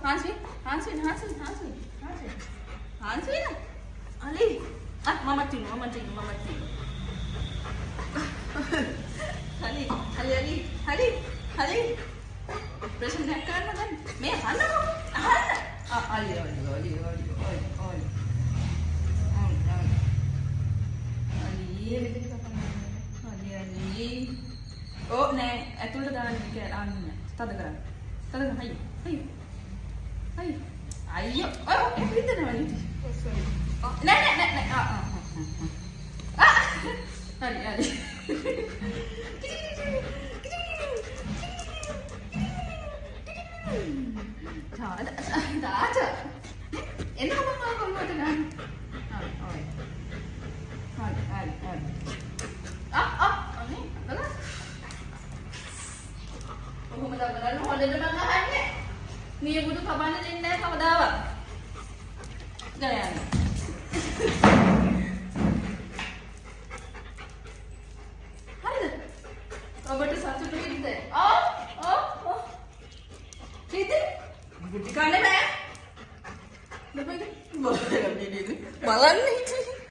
Hans Win. Ali. Ah, Mama Tino. Ali. Pressure nak kan kan? Me hana. Ali. Ali. Oh, ne, ඇතුළට දාන්න කියලා අන්න. තද කරන්න. හයි. අයියෝ. ඔය පිටින්දනවා නේද? නෑ. හරි. තාත. එන්න මම කොල්ලට ගන්න. හරි. අනේ බලන්න. කොහොමද බලන්න හොල්ලෙන්න මං අහන්නේ. නියපොතු කපන්න දෙන්නේ නැහැ කවදාවත්. ගලයන්. හරිද? ඔබට සතුටු වෙයිද? ඔව්. කීයද? ගුටි කන්නේ බෑ. බලන්න හිටියේ.